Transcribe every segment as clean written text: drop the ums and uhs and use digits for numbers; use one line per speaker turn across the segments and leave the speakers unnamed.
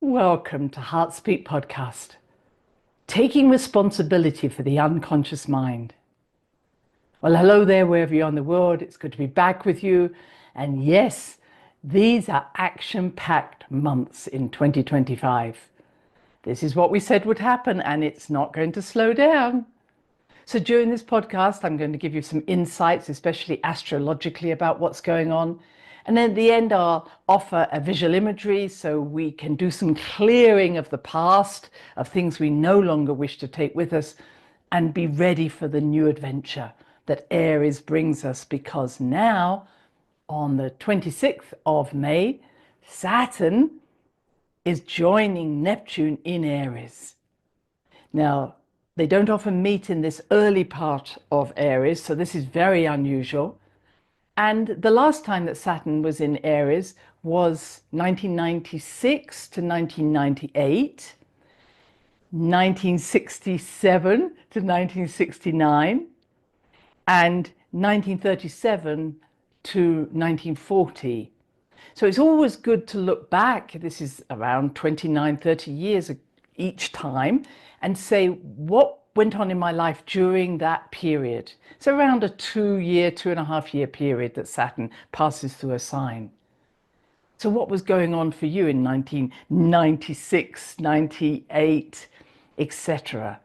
Welcome to Heartspeak Podcast, taking responsibility for the unconscious mind. Well, hello there, wherever you are in the world. It's good to be back with you. And yes, these are action-packed months in 2025. This is what we said would happen, and it's not going to slow down. So during this podcast, I'm going to give you some insights, especially astrologically, about what's going on. And then at the end, I'll offer a visual imagery so we can do some clearing of the past, of things we no longer wish to take with us, and be ready for the new adventure that Aries brings us, because now, on the 26th of May, Saturn is joining Neptune in Aries. Now, they don't often meet in this early part of Aries, so this is very unusual. And the last time that Saturn was in Aries was 1996 to 1998, 1967 to 1969, and 1937 to 1940. So it's always good to look back. This is around 29, 30 years each time, and say what went on in my life during that period. It's around a 2.5 year period that Saturn passes through a sign. So what was going on for you in 1996, 98, etc.?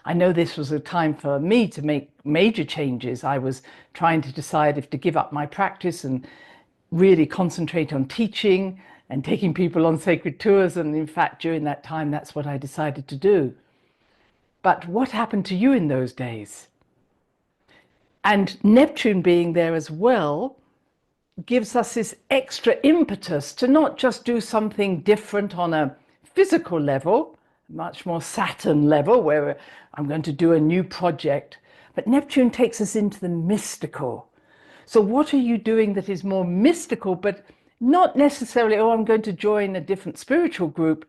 I know this was a time for me to make major changes. I was trying to decide if to give up my practice and really concentrate on teaching and taking people on sacred tours. And in fact, during that time, that's what I decided to do. But what happened to you in those days? And Neptune being there as well gives us this extra impetus to not just do something different on a physical level, much more Saturn level, where I'm going to do a new project, but Neptune takes us into the mystical. So what are you doing that is more mystical, but not necessarily, oh, I'm going to join a different spiritual group?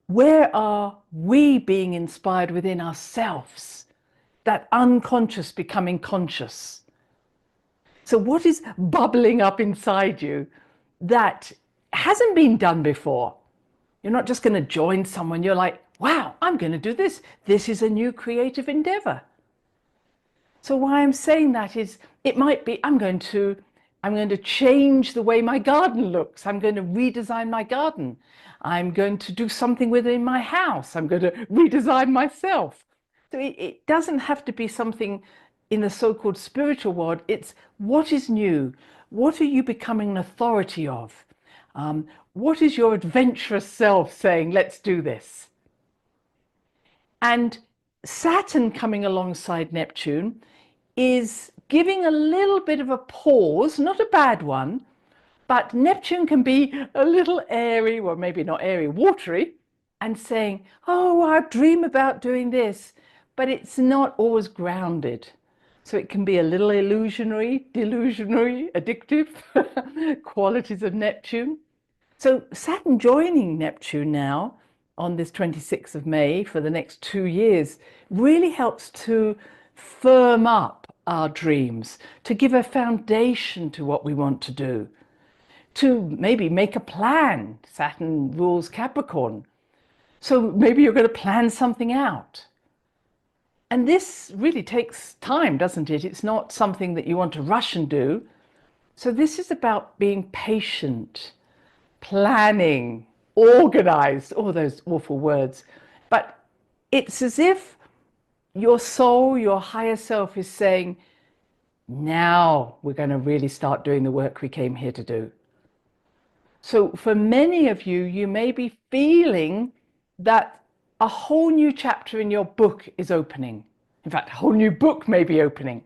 Where are we being inspired within ourselves? That unconscious becoming conscious. So what is bubbling up inside you that hasn't been done before? You're not just going to join someone. You're like, wow, I'm going to do this. This is a new creative endeavor. So why I'm saying that is it might be I'm going to change the way my garden looks. I'm going to redesign my garden. I'm going to do something within my house. I'm going to redesign myself. So it doesn't have to be something in the so-called spiritual world. It's what is new? What are you becoming an authority of? What is your adventurous self saying, let's do this? And Saturn coming alongside Neptune is giving a little bit of a pause, not a bad one, but Neptune can be a little airy, well, maybe not airy, watery, and saying, oh, I dream about doing this, but it's not always grounded. So it can be a little illusionary, delusionary, addictive qualities of Neptune. So Saturn joining Neptune now on this 26th of May for the next 2 years really helps to firm up our dreams, to give a foundation to what we want to do, to maybe make a plan. Saturn rules Capricorn. So maybe you're going to plan something out. And this really takes time, doesn't it? It's not something that you want to rush and do. So this is about being patient, planning, organized, all those awful words. But it's as if your soul, your higher self is saying, now we're going to really start doing the work we came here to do. So for many of you, you may be feeling that a whole new chapter in your book is opening. In fact, a whole new book may be opening.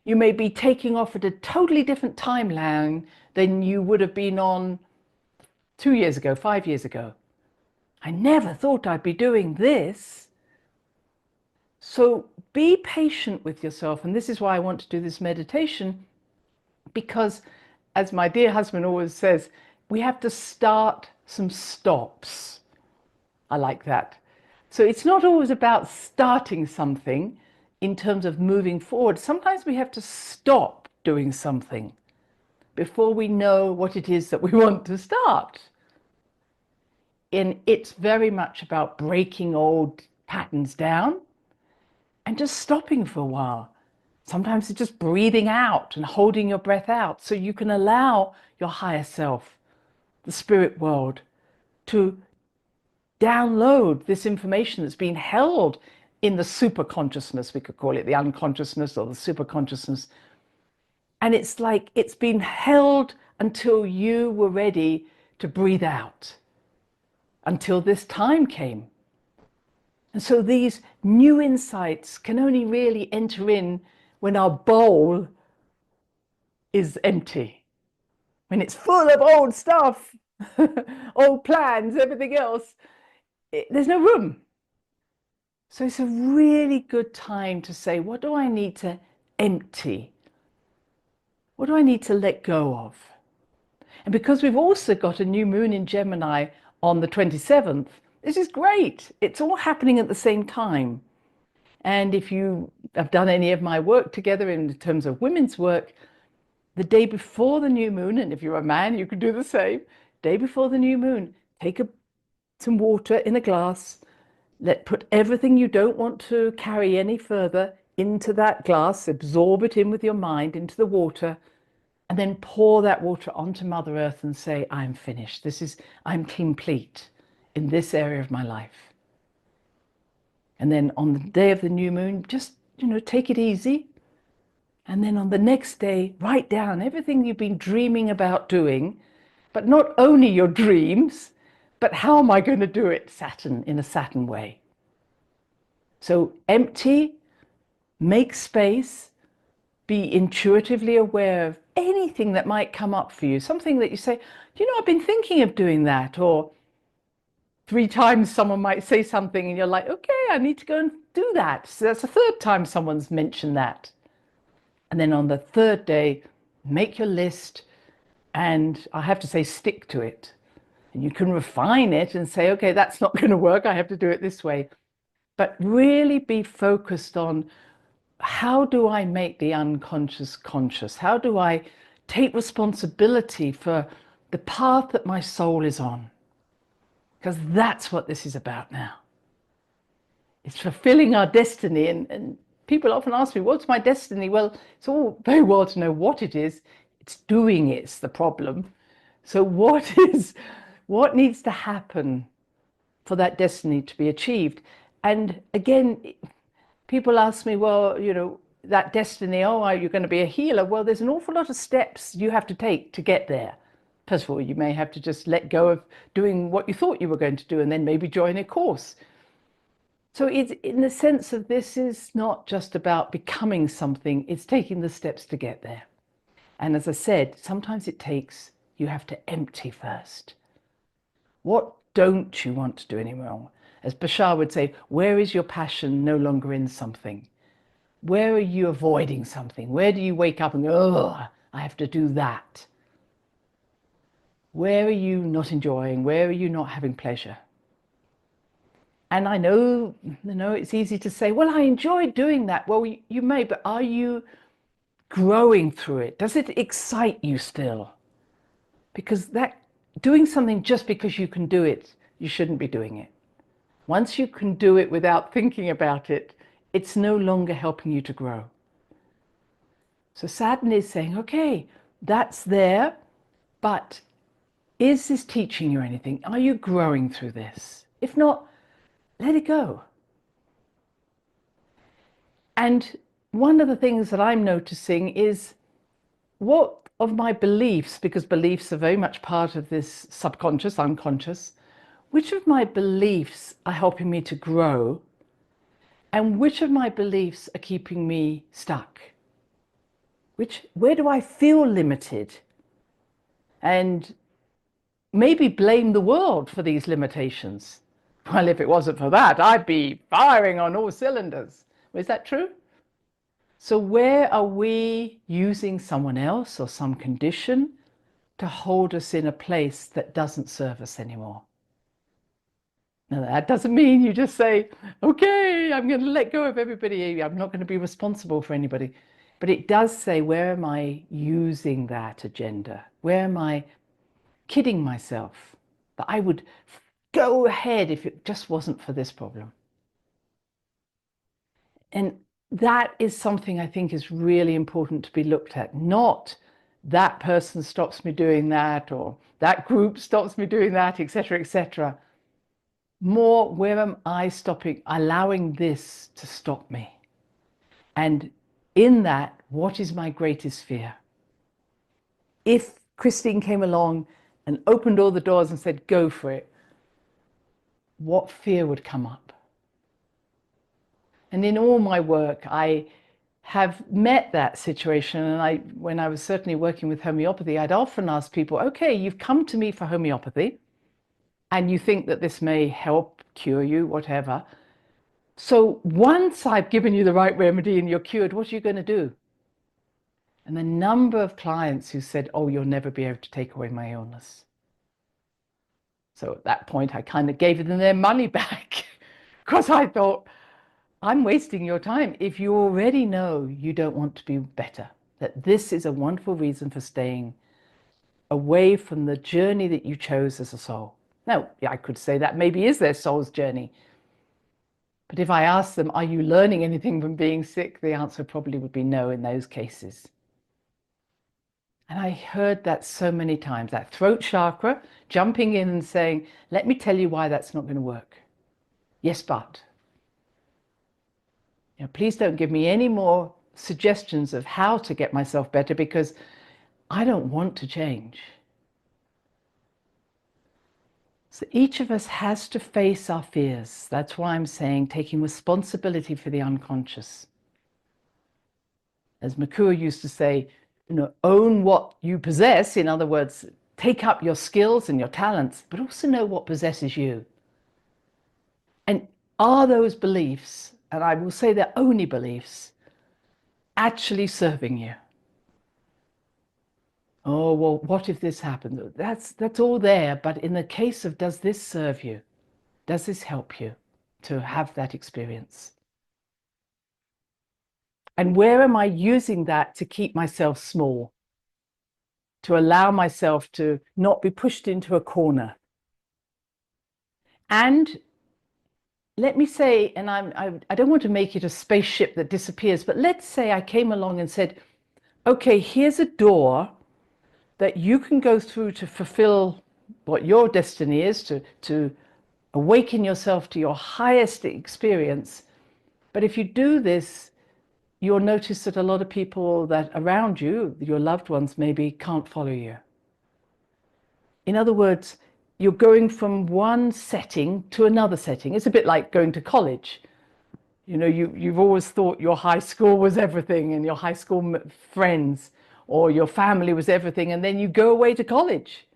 You may be taking off at a totally different timeline than you would have been on 2 years ago, 5 years ago. I never thought I'd be doing this. So be patient with yourself. And this is why I want to do this meditation, because as my dear husband always says, we have to start some stops. I like that. So it's not always about starting something in terms of moving forward. Sometimes we have to stop doing something before we know what it is that we want to start. And it's very much about breaking old patterns down and just stopping for a while. Sometimes it's just breathing out and holding your breath out so you can allow your higher self, the spirit world, to download this information that's been held in the super consciousness, we could call it the unconsciousness or the super consciousness. And it's like it's been held until you were ready to breathe out, until this time came. And so these new insights can only really enter in when our bowl is empty, when it's full of old stuff, old plans, everything else. There's no room. So it's a really good time to say, what do I need to empty? What do I need to let go of? And because we've also got a new moon in Gemini on the 27th, this is great. It's all happening at the same time. And if you have done any of my work together in terms of women's work, the day before the new moon, and if you're a man, you can do the same, day before the new moon, take some water in a glass, put everything you don't want to carry any further into that glass, absorb it in with your mind into the water, and then pour that water onto Mother Earth and say, I'm finished. I'm complete in this area of my life. And then on the day of the new moon, just, take it easy. And then on the next day, write down everything you've been dreaming about doing, but not only your dreams, but how am I going to do it, Saturn, in a Saturn way? So empty, make space, be intuitively aware of anything that might come up for you, something that you say, I've been thinking of doing that, or 3 times someone might say something and you're like, okay, I need to go and do that. So that's the 3rd time someone's mentioned that. And then on the 3rd day, make your list, and I have to say, stick to it. And you can refine it and say, okay, that's not going to work. I have to do it this way. But really be focused on, how do I make the unconscious conscious? How do I take responsibility for the path that my soul is on? Because that's what this is about now. It's fulfilling our destiny. And people often ask me, what's my destiny? Well, it's all very well to know what it is. It's doing it's the problem. So what needs to happen for that destiny to be achieved? And again, people ask me, well, that destiny, you're going to be a healer. Well, there's an awful lot of steps you have to take to get there. First of all, you may have to just let go of doing what you thought you were going to do and then maybe join a course. So it's in the sense of, this is not just about becoming something, it's taking the steps to get there. And as I said, sometimes you have to empty first. What don't you want to do anymore? As Bashar would say, where is your passion no longer in something? Where are you avoiding something? Where do you wake up and go, oh, I have to do that? Where are you not enjoying? Where are you not having pleasure? And I know, it's easy to say, well, I enjoy doing that. Well, you may, but are you growing through it? Does it excite you still? Because doing something just because you can do it, you shouldn't be doing it. Once you can do it without thinking about it, it's no longer helping you to grow. So Saturn is saying, okay, that's there, but is this teaching you anything? Are you growing through this? If not, let it go. And one of the things that I'm noticing is, what of my beliefs, because beliefs are very much part of this subconscious, unconscious, which of my beliefs are helping me to grow, and which of my beliefs are keeping me stuck? Where do I feel limited? And maybe blame the world for these limitations. Well, if it wasn't for that, I'd be firing on all cylinders. Is that true? So where are we using someone else or some condition to hold us in a place that doesn't serve us anymore? Now, that doesn't mean you just say, okay, I'm going to let go of everybody. I'm not going to be responsible for anybody. But it does say, where am I using that agenda? Where am I kidding myself that I would go ahead if it just wasn't for this problem. And that is something I think is really important to be looked at. Not that person stops me doing that, or that group stops me doing that, etc., etc. More, where am I stopping, allowing this to stop me? And in that, what is my greatest fear? If Christine came along and opened all the doors and said, go for it, what fear would come up? And in all my work, I have met that situation. And when I was certainly working with homeopathy, I'd often ask people, okay, you've come to me for homeopathy, and you think that this may help cure you, whatever. So once I've given you the right remedy and you're cured, what are you going to do? And the number of clients who said, oh, you'll never be able to take away my illness. So at that point, I kind of gave them their money back because I thought, I'm wasting your time. If you already know you don't want to be better, that this is a wonderful reason for staying away from the journey that you chose as a soul. Now, I could say that maybe is their soul's journey. But if I ask them, are you learning anything from being sick? The answer probably would be no in those cases. And I heard that so many times, that throat chakra jumping in and saying, let me tell you why that's not going to work. Yes, but. Please don't give me any more suggestions of how to get myself better, because I don't want to change. So each of us has to face our fears. That's why I'm saying taking responsibility for the unconscious. As Makua used to say, own what you possess. In other words, take up your skills and your talents, but also know what possesses you. And are those beliefs, and I will say they're only beliefs, actually serving you? Oh, well, what if this happened? That's all there. But in the case of, does this serve you? Does this help you to have that experience? And where am I using that to keep myself small? To allow myself to not be pushed into a corner? And let me say, and I don't want to make it a spaceship that disappears, but let's say I came along and said, okay, here's a door that you can go through to fulfill what your destiny is, to awaken yourself to your highest experience. But if you do this, you'll notice that a lot of people that around you, your loved ones maybe, can't follow you. In other words, you're going from one setting to another setting. It's a bit like going to college. You've always thought your high school was everything, and your high school friends or your family was everything, and then you go away to college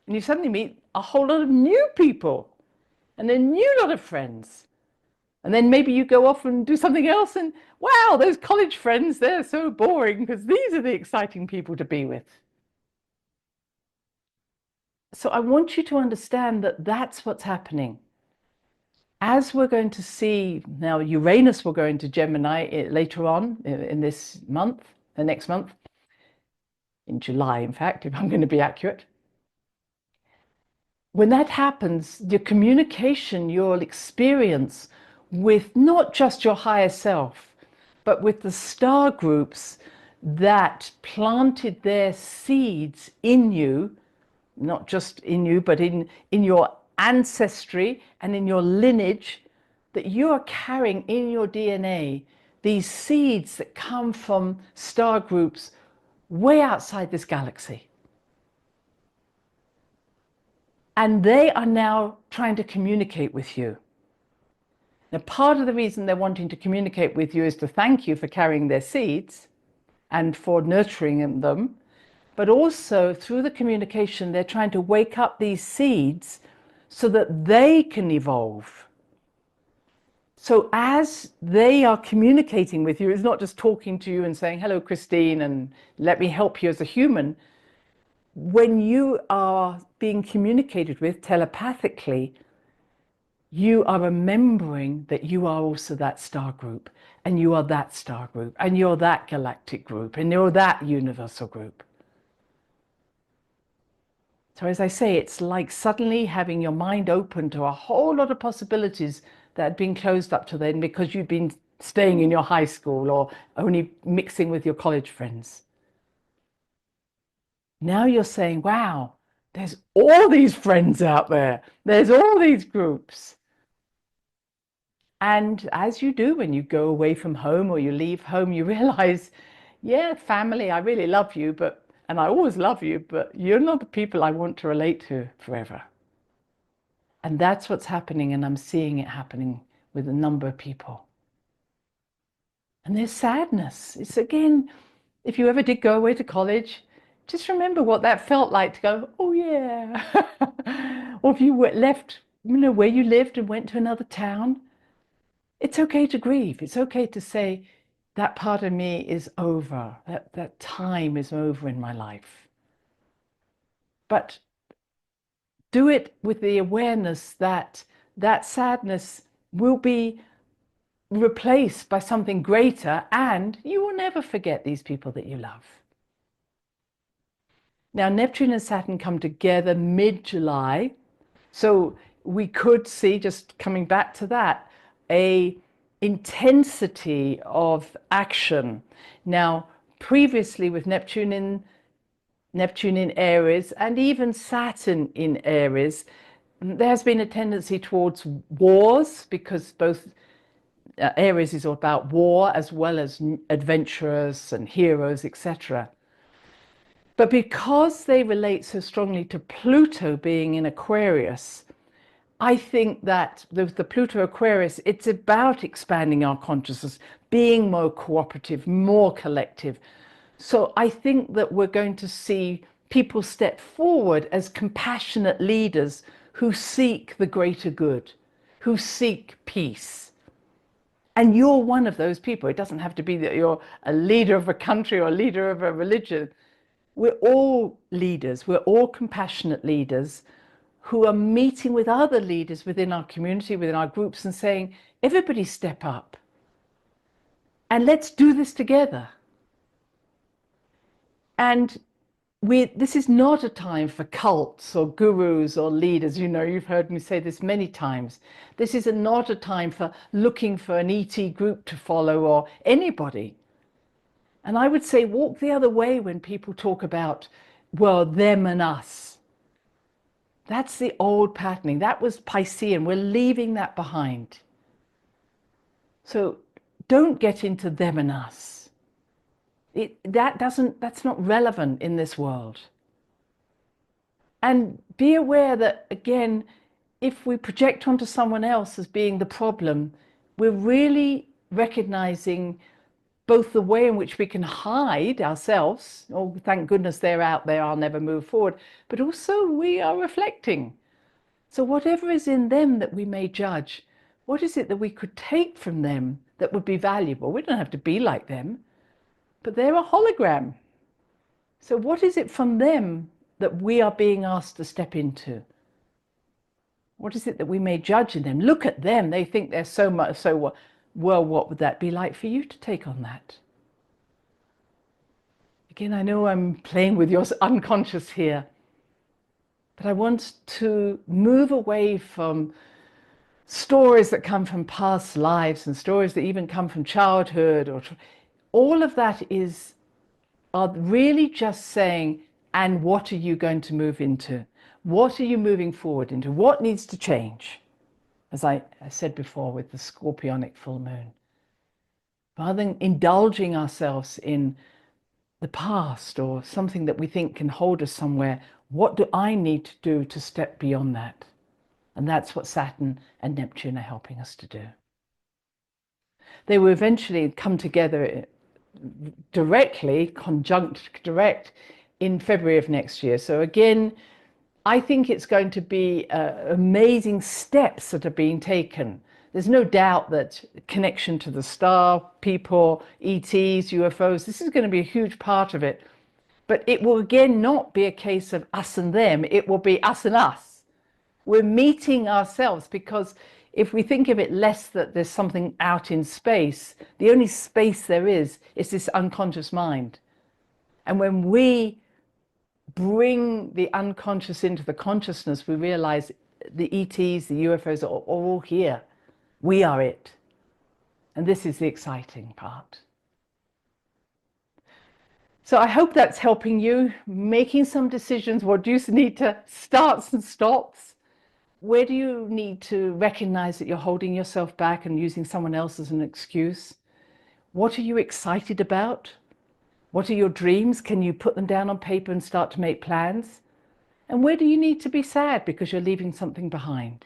and you suddenly meet a whole lot of new people and a new lot of friends. And then maybe you go off and do something else, and wow, those college friends, they're so boring, because these are the exciting people to be with. So I want you to understand that that's what's happening. As we're going to see now, Uranus will go into Gemini later on in this month, the next month, in July, in fact, if I'm going to be accurate. When that happens, your communication, your experience with not just your higher self, but with the star groups that planted their seeds in you, not just in you, but in your ancestry and in your lineage, that you are carrying in your DNA these seeds that come from star groups way outside this galaxy. And they are now trying to communicate with you. Now, part of the reason they're wanting to communicate with you is to thank you for carrying their seeds and for nurturing them. But also through the communication, they're trying to wake up these seeds so that they can evolve. So as they are communicating with you, it's not just talking to you and saying, hello, Christine, and let me help you as a human. When you are being communicated with telepathically, you are remembering that you are also that star group, and you are that star group, and you're that galactic group, and you're that universal group. So as I say, it's like suddenly having your mind open to a whole lot of possibilities that had been closed up to then because you've been staying in your high school or only mixing with your college friends. Now you're saying, wow, there's all these friends out there. There's all these groups. And as you do when you go away from home or you leave home, you realize, yeah, family, I really love you, and I always love you, but you're not the people I want to relate to forever. And that's what's happening, and I'm seeing it happening with a number of people. And there's sadness. It's again, if you ever did go away to college, just remember what that felt like to go, oh yeah. Or if you left, where you lived and went to another town, it's okay to grieve. It's okay to say that part of me is over, that time is over in my life. But do it with the awareness that that sadness will be replaced by something greater, and you will never forget these people that you love. Now, Neptune and Saturn come together mid-July, so we could see, just coming back to that, a intensity of action. Now, previously with Neptune in Aries and even Saturn in Aries, there has been a tendency towards wars because both Aries is all about war as well as adventurous and heroes, etc. But because they relate so strongly to Pluto being in Aquarius, I think that the Pluto Aquarius, it's about expanding our consciousness, being more cooperative, more collective. So I think that we're going to see people step forward as compassionate leaders who seek the greater good, who seek peace. And you're one of those people. It doesn't have to be that you're a leader of a country or a leader of a religion. We're all leaders. We're all compassionate leaders who are meeting with other leaders within our community, within our groups, and saying, everybody step up and let's do this together. And this is not a time for cults or gurus or leaders. You've heard me say this many times. This is not a time for looking for an ET group to follow or anybody. And I would say walk the other way when people talk about, well, them and us. That's the old patterning. That was Piscean. We're leaving that behind. So don't get into them and us. That's not relevant in this world. And be aware that, again, if we project onto someone else as being the problem, we're really recognizing both the way in which we can hide ourselves, oh, thank goodness they're out there, I'll never move forward, but also we are reflecting. So whatever is in them that we may judge, what is it that we could take from them that would be valuable? We don't have to be like them, but they're a hologram. So what is it from them that we are being asked to step into? What is it that we may judge in them? Look at them. They think they're so much, so well, what would that be like for you to take on that? Again, I know I'm playing with your unconscious here, but I want to move away from stories that come from past lives and stories that even come from childhood, or all of that are really just saying, and what are you going to move into? What are you moving forward into? What needs to change? As I said before with the Scorpionic full moon. Rather than indulging ourselves in the past or something that we think can hold us somewhere, what do I need to do to step beyond that? And that's what Saturn and Neptune are helping us to do. They will eventually come together directly, conjunct direct, in February of next year. So again, I think it's going to be amazing steps that are being taken. There's no doubt that connection to the star, people, ETs, UFOs, this is going to be a huge part of it. But it will again not be a case of us and them, it will be us and us. We're meeting ourselves, because if we think of it less that there's something out in space, the only space there is this unconscious mind. And when we bring the unconscious into the consciousness, we realize the ETs, the UFOs are all here. We are it. And this is the exciting part. So I hope that's helping you, making some decisions. What do you need to starts and stops? Where do you need to recognize that you're holding yourself back and using someone else as an excuse? What are you excited about? What are your dreams? Can you put them down on paper and start to make plans? And where do you need to be sad because you're leaving something behind?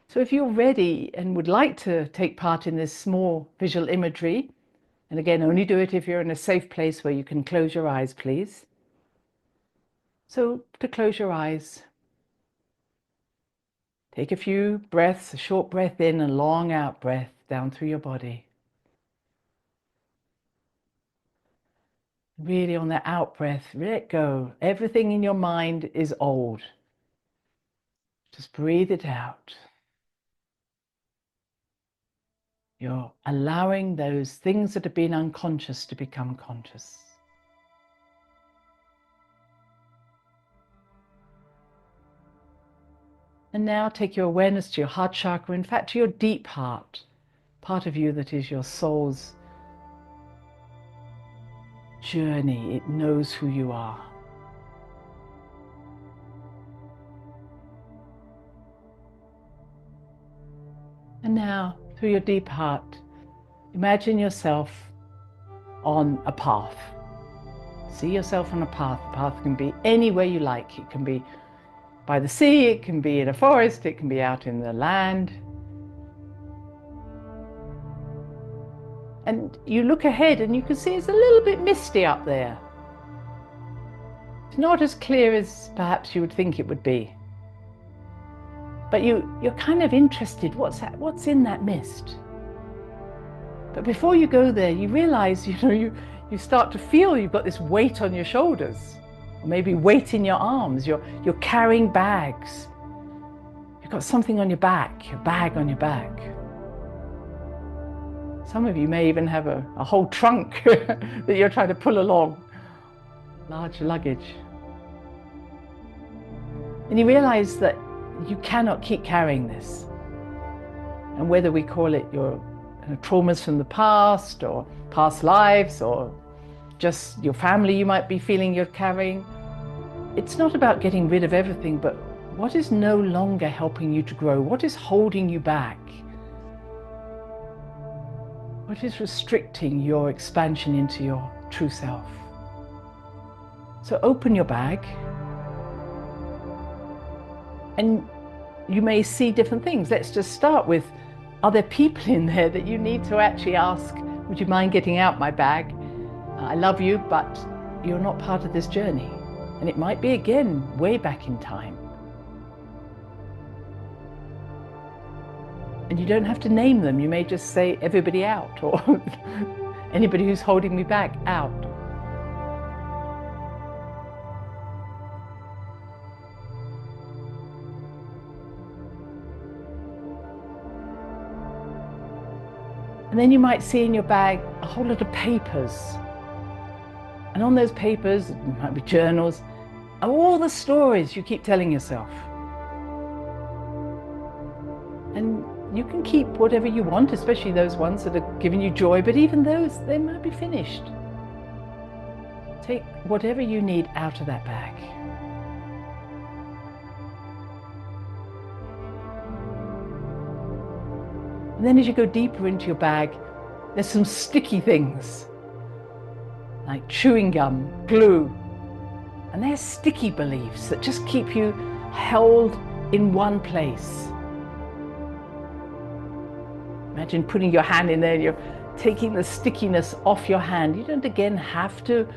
So if you're ready and would like to take part in this small visual imagery, and again, only do it if you're in a safe place where you can close your eyes, please. So to close your eyes, take a few breaths, a short breath in and long out breath down through your body. Really on the out breath, let go. Everything in your mind is old. Just breathe it out. You're allowing those things that have been unconscious to become conscious. And now take your awareness to your heart chakra, in fact to your deep heart, part of you that is your soul's journey. It knows who you are. And now, through your deep heart, imagine yourself on a path. See yourself on a path. The path can be anywhere you like. It can be by the sea, it can be in a forest, it can be out in the land. And you look ahead and you can see it's a little bit misty up there. It's not as clear as perhaps you would think it would be. But you're kind of interested, what's in that mist? But before you go there, you realize, you start to feel you've got this weight on your shoulders, or maybe weight in your arms. You're carrying bags. You've got something on your back, a bag on your back. Some of you may even have a whole trunk that you're trying to pull along, large luggage. And you realize that you cannot keep carrying this. And whether we call it your traumas from the past, or past lives, or just your family you might be feeling you're carrying, it's not about getting rid of everything, but what is no longer helping you to grow? What is holding you back? What is restricting your expansion into your true self? So open your bag, and you may see different things. Let's just start with, are there people in there that you need to actually ask, would you mind getting out my bag? I love you, but you're not part of this journey. And it might be, again, way back in time. And you don't have to name them. You may just say, everybody out, or anybody who's holding me back, out. And then you might see in your bag a whole lot of papers. And on those papers, it might be journals, are all the stories you keep telling yourself. And you can keep whatever you want, especially those ones that are giving you joy, but even those, they might be finished. Take whatever you need out of that bag. And then as you go deeper into your bag, there's some sticky things, like chewing gum, glue. And they're sticky beliefs that just keep you held in one place. Imagine putting your hand in there and you're taking the stickiness off your hand. You don't again have to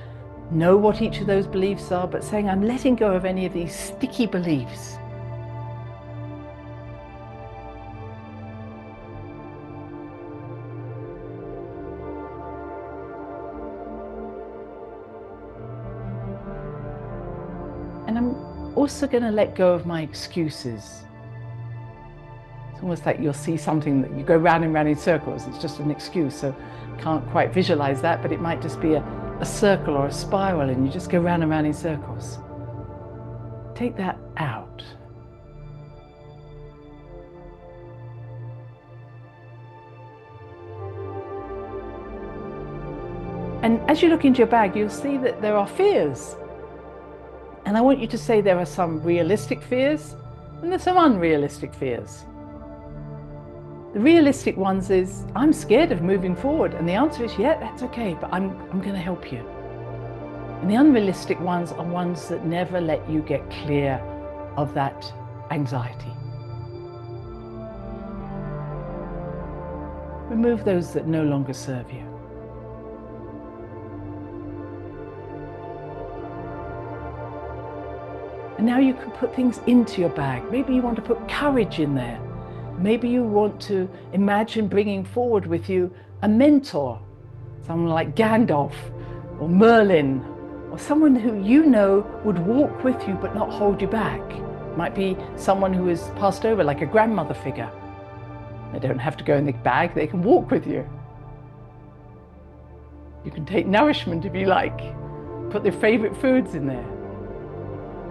know what each of those beliefs are, but saying, I'm letting go of any of these sticky beliefs. And I'm also going to let go of my excuses. It's almost like you'll see something that you go round and round in circles. It's just an excuse, so can't quite visualize that, but it might just be a a circle or a spiral and you just go round and round in circles. Take that out. And as you look into your bag, you'll see that there are fears. And I want you to say there are some realistic fears and there's some unrealistic fears. The realistic ones is, I'm scared of moving forward. And the answer is, yeah, that's okay, but I'm going to help you. And the unrealistic ones are ones that never let you get clear of that anxiety. Remove those that no longer serve you. And now you can put things into your bag. Maybe you want to put courage in there. Maybe you want to imagine bringing forward with you a mentor, someone like Gandalf or Merlin, or someone who you know would walk with you but not hold you back. Might be someone who has passed over, like a grandmother figure. They don't have to go in the bag, they can walk with you. You can take nourishment if you like. Put their favorite foods in there.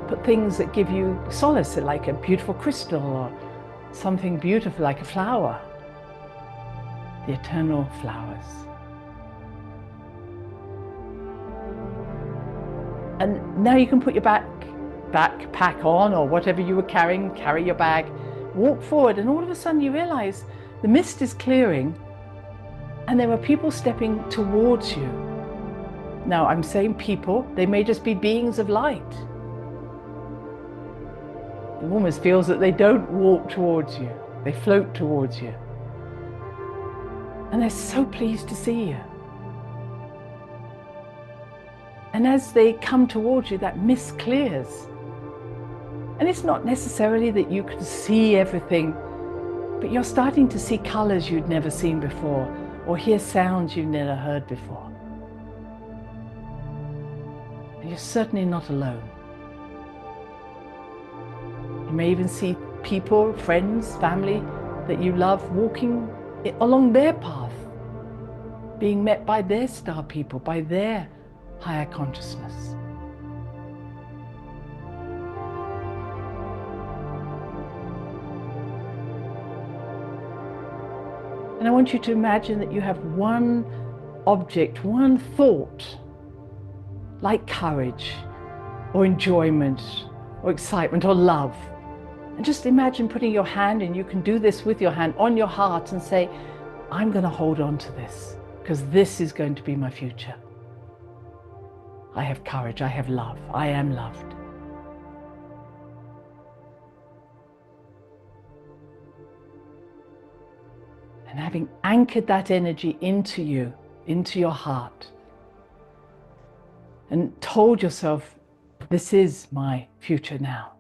Put things that give you solace, like a beautiful crystal or something beautiful like a flower. The eternal flowers. And now you can put your backpack on, or whatever you were carrying, carry your bag, walk forward, and all of a sudden you realize the mist is clearing and there are people stepping towards you. Now I'm saying people, they may just be beings of light. It almost feels that they don't walk towards you, they float towards you. And they're so pleased to see you. And as they come towards you, that mist clears. And it's not necessarily that you can see everything, but you're starting to see colors you'd never seen before, or hear sounds you've never heard before. And you're certainly not alone. You may even see people, friends, family that you love walking along their path, being met by their star people, by their higher consciousness. And I want you to imagine that you have one object, one thought, like courage, or enjoyment, or excitement, or love. And just imagine putting your hand, and you can do this with your hand, on your heart and say, I'm going to hold on to this, because this is going to be my future. I have courage, I have love, I am loved. And having anchored that energy into you, into your heart, and told yourself, this is my future now.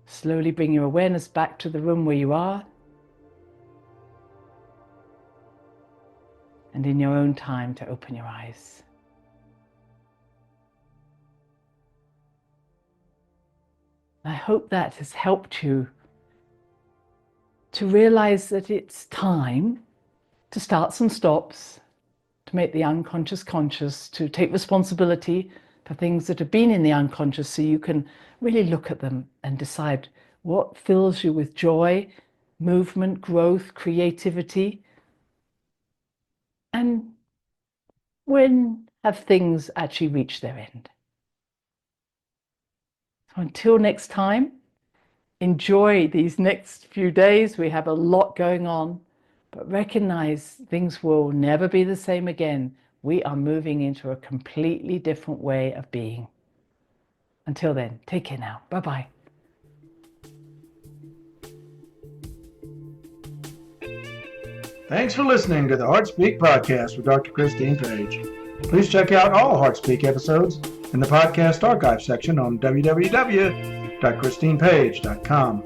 Slowly bring your awareness back to the room where you are. And in your own time to open your eyes. I hope that has helped you to realize that it's time to start some stops, to make the unconscious conscious, to take responsibility for things that have been in the unconscious, so you can really look at them and decide what fills you with joy, movement, growth, creativity. And when have things actually reached their end? So until next time, enjoy these next few days. We have a lot going on, but recognize things will never be the same again. We are moving into a completely different way of being. Until then, take care now. Bye-bye.
Thanks for listening to the HeartSpeak podcast with Dr. Christine Page. Please check out all HeartSpeak episodes in the podcast archive section on www.christinepage.com.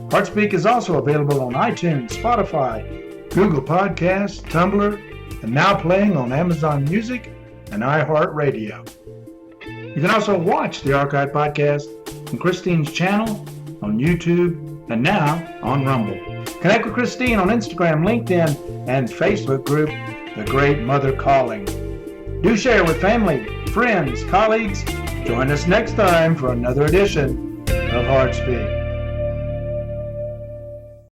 HeartSpeak is also available on iTunes, Spotify, Google Podcasts, Tumblr, and now playing on Amazon Music and iHeartRadio. You can also watch the archive podcast on Christine's channel, on YouTube, and now on Rumble. Connect with Christine on Instagram, LinkedIn, and Facebook group the great mother calling. Do share with family, friends, colleagues. Join us next time for another edition of Heartspeak.